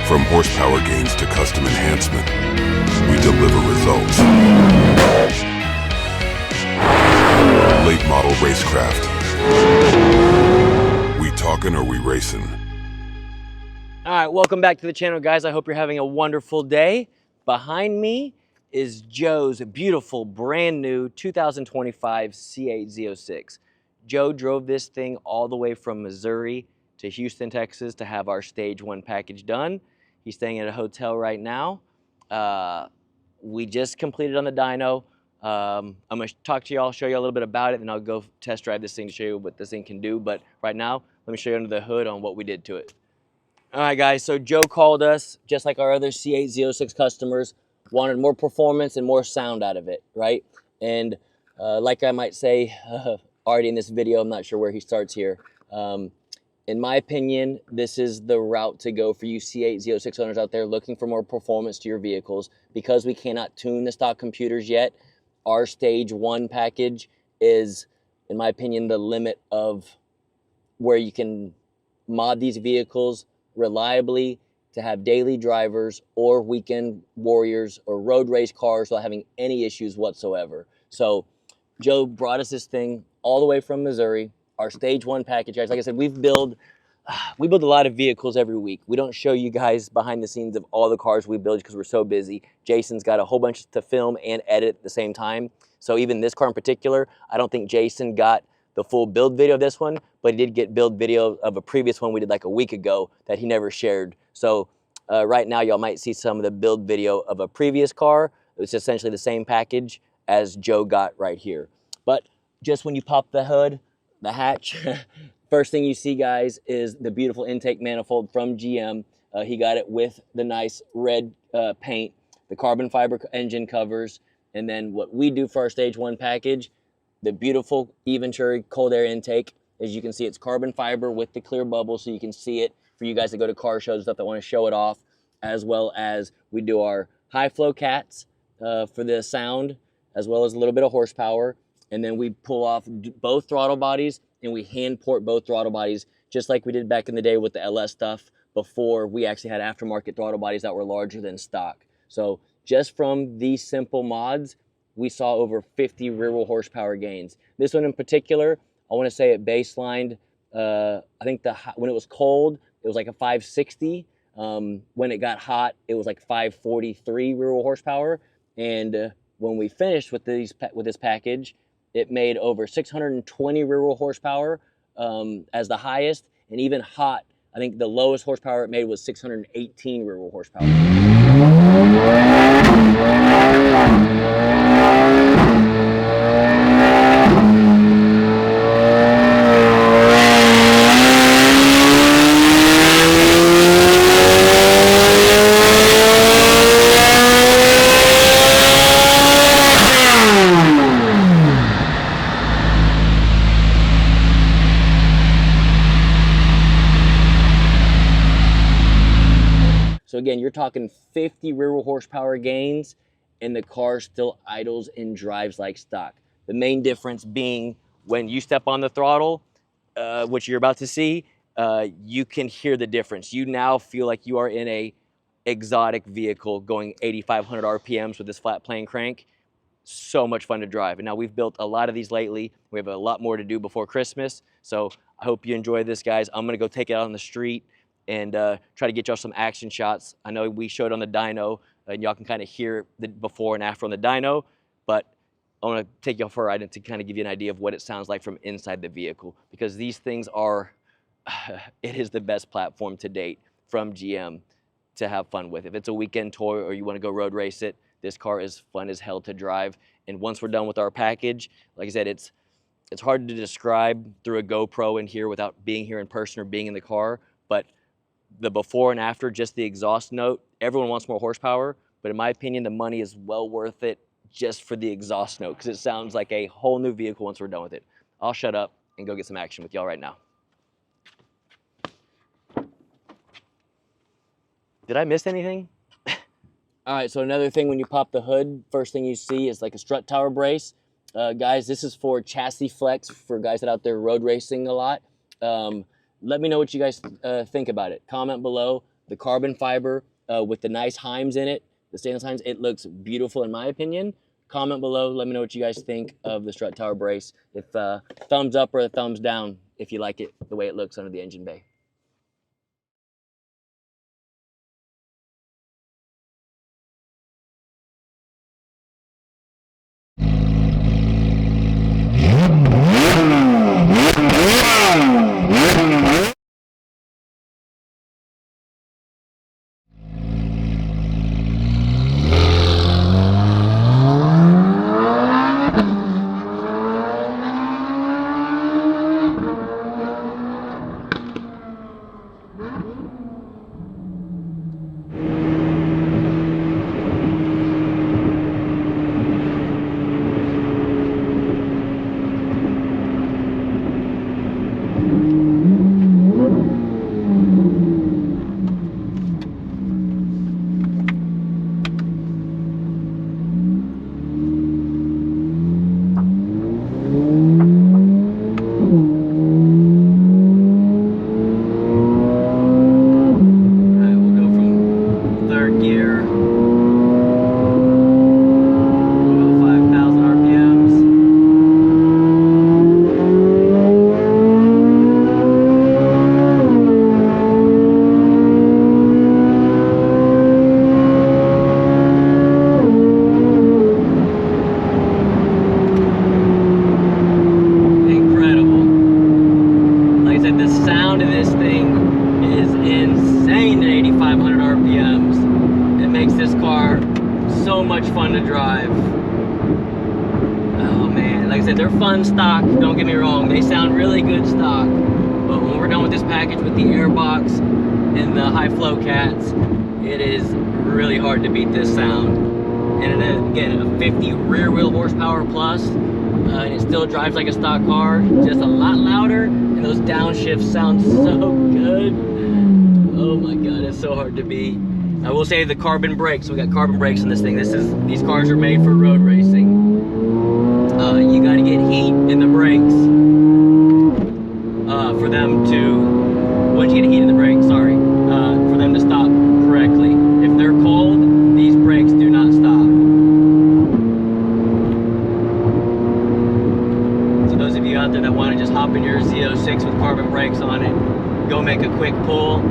From horsepower gains to custom enhancement, we deliver results. Late Model Racecraft. We talking or we racing? All right, welcome back to the channel, guys. I hope you're having a wonderful day. Behind me is Joe's beautiful, brand new 2025 C8 Z06. Joe drove this thing all the way from Missouri to Houston, Texas to have our stage 1 package done. He's staying at a hotel right now. We just completed on the dyno. I'm gonna talk to y'all, show you a little bit about it, and I'll go test drive this thing to show you what this thing can do. But right now, let me show you under the hood on what we did to it. All right, guys, so Joe called us, just like our other C8 Z06 customers, wanted more performance and more sound out of it, right? And like I might say already in this video, I'm not sure where he starts here. In my opinion, this is the route to go for you C8 Z06 owners out there looking for more performance to your vehicles. Because we cannot tune the stock computers yet, our stage 1 package is, in my opinion, the limit of where you can mod these vehicles reliably to have daily drivers or weekend warriors or road race cars without having any issues whatsoever. So Joe brought us this thing all the way from Missouri, our stage 1 package, guys. Like I said, we build a lot of vehicles every week. We don't show you guys behind the scenes of all the cars we build because we're so busy. Jason's got a whole bunch to film and edit at the same time. So even this car in particular, I don't think Jason got the full build video of this one, but he did get build video of a previous one we did like a week ago that he never shared. So right now y'all might see some of the build video of a previous car. It's essentially the same package as Joe got right here. But just when you pop the hood, the hatch, first thing you see, guys, is the beautiful intake manifold from GM. He got it with the nice red paint, the carbon fiber engine covers, and then what we do for our stage 1 package, the beautiful Eventuri cold air intake. As you can see, it's carbon fiber with the clear bubble, so you can see it for you guys that go to car shows and stuff that want to show it off, as well as we do our high flow cats for the sound, as well as a little bit of horsepower. And then we pull off both throttle bodies, and we hand port both throttle bodies, just like we did back in the day with the LS stuff before we actually had aftermarket throttle bodies that were larger than stock. So just from these simple mods, we saw over 50 rear wheel horsepower gains. This one in particular, I want to say it baselined, I think when it was cold, it was like a 560. When it got hot, it was like 543 rear wheel horsepower. And when we finished with this package, it made over 620 rear wheel horsepower as the highest. And even hot, I think the lowest horsepower it made was 618 rear wheel horsepower. So again, you're talking 50 rear wheel horsepower gains, and the car still idles and drives like stock. The main difference being when you step on the throttle, which you're about to see, you can hear the difference. You now feel like you are in a exotic vehicle going 8,500 RPMs with this flat plane crank. So much fun to drive. And now we've built a lot of these lately. We have a lot more to do before Christmas. So I hope you enjoy this, guys. I'm gonna go take it out on the street and try to get y'all some action shots. I know we showed on the dyno, and y'all can kind of hear the before and after on the dyno, but I want to take y'all for a ride to kind of give you an idea of what it sounds like from inside the vehicle, because these things are, it is the best platform to date from GM to have fun with. If it's a weekend tour or you want to go road race it, this car is fun as hell to drive. And once we're done with our package, like I said, it's hard to describe through a GoPro in here without being here in person or being in the car, but the before and after, just the exhaust note, everyone wants more horsepower, but in my opinion, the money is well worth it just for the exhaust note, because it sounds like a whole new vehicle once we're done with it. I'll shut up and go get some action with y'all right now. Did I miss anything? All right, so another thing when you pop the hood, first thing you see is like a strut tower brace. Guys, this is for chassis flex for guys that out there road racing a lot. Let me know what you guys think about it. Comment below. The carbon fiber with the nice Heims in it, the stainless Heims, it looks beautiful in my opinion. Comment below, let me know what you guys think of the strut tower brace. If thumbs up or a thumbs down if you like it the way it looks under the engine bay. They're fun stock, don't get me wrong, they sound really good stock, but when we're done with this package with the airbox and the high flow cats, it is really hard to beat this sound. And again, a 50 rear wheel horsepower plus, and it still drives like a stock car, just a lot louder, and those downshifts sound so good. Oh my god, it's so hard to beat. I will say the carbon brakes, we got carbon brakes in this thing. These cars are made for road racing. You got to get heat in the brakes for them to, once you get heat in the brakes, sorry, for them to stop correctly. If they're cold, these brakes do not stop. So those of you out there that want to just hop in your Z06 with carbon brakes on it, go make a quick pull.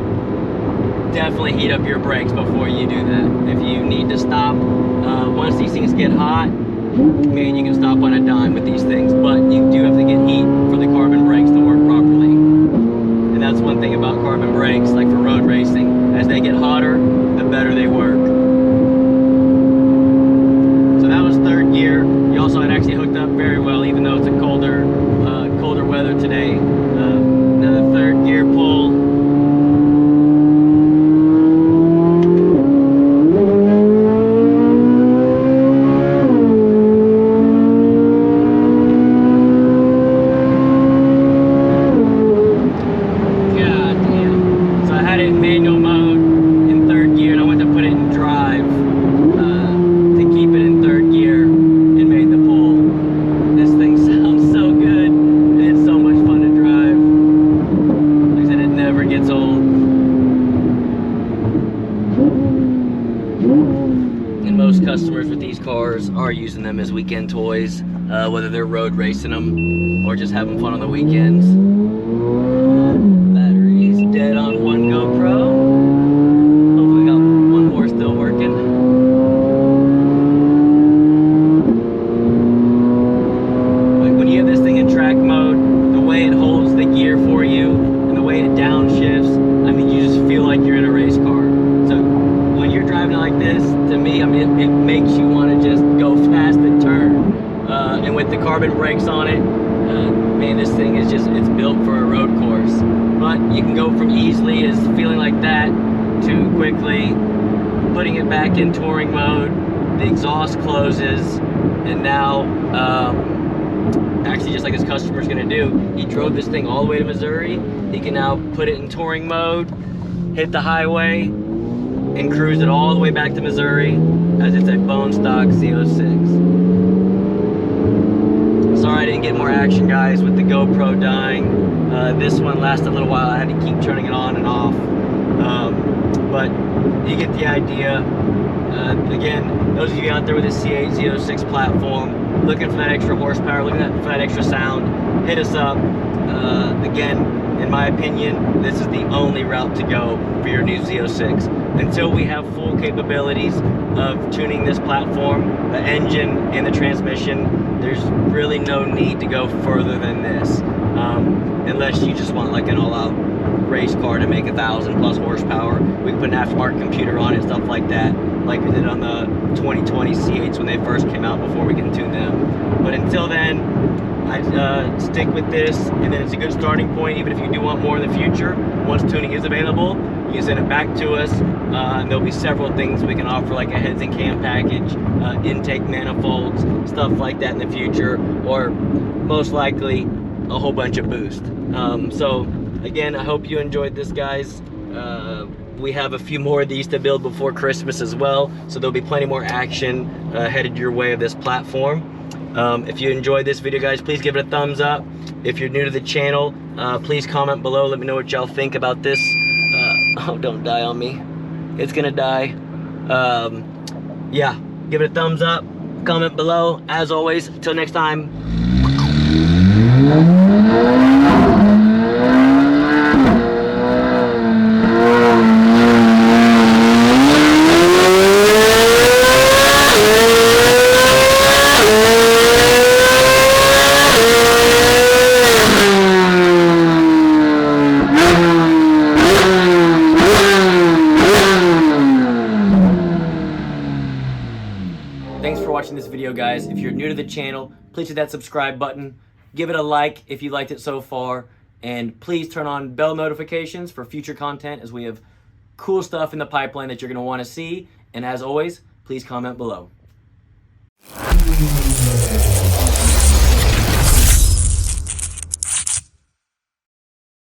Definitely heat up your brakes before you do that. If you need to stop, once these things get hot, man, you can stop on a dime with these things, but you do have to get heat for the carbon brakes to work properly. And that's one thing about carbon brakes, like for road racing. As they get hotter, the better they work. So that was third gear. You also had actually hooked up very well, even though it's a colder weather today. Another third gear pull. Customers with these cars are using them as weekend toys, whether they're road racing them or just having fun on the weekends. Battery's dead on one GoPro. Hopefully we got one more still working. Like when you have this thing in track mode, the way it holds the gear for you and the way it downshifts, I mean, you just feel like you're in a race car. So when you're driving like this, to me, I mean, it makes you want to just go fast and turn. And with the carbon brakes on it, man, this thing is just, it's built for a road course. But you can go from easily as feeling like that to quickly putting it back in touring mode. The exhaust closes, and now, actually just like his customer's gonna do, he drove this thing all the way to Missouri. He can now put it in touring mode, hit the highway, and cruise it all the way back to Missouri as it's a bone stock Z06. Sorry I didn't get more action, guys, with the GoPro dying. This one lasted a little while. I had to keep turning it on and off. you get the idea. Again, those of you out there with a C8 Z06 platform, looking for that extra horsepower, looking for that extra sound, hit us up. Again, in my opinion, this is the only route to go for your new Z06. Until we have full capabilities of tuning this platform, the engine and the transmission, there's really no need to go further than this. Unless you just want like an all-out race car to make 1,000+ horsepower. We can put an aftermarket computer on it, stuff like that, like we did on the 2020 C8s when they first came out before we can tune them. But until then, I stick with this, and then it's a good starting point. Even if you do want more in the future, once tuning is available, you can send it back to us, and there'll be several things we can offer, like a heads and cam package, intake manifolds, stuff like that in the future, or most likely a whole bunch of boost. So again, I hope you enjoyed this, guys. We have a few more of these to build before Christmas as well, so there'll be plenty more action headed your way of this platform. If you enjoyed this video, guys, please give it a thumbs up. If you're new to the channel, please comment below. Let me know what y'all think about this. Oh, don't die on me. It's gonna die. Yeah, give it a thumbs up. Comment below. As always, until next time. Thanks for watching this video, guys. If you're new to the channel, please hit that subscribe button. Give it a like if you liked it so far. And please turn on bell notifications for future content, as we have cool stuff in the pipeline that you're going to want to see. And as always, please comment below.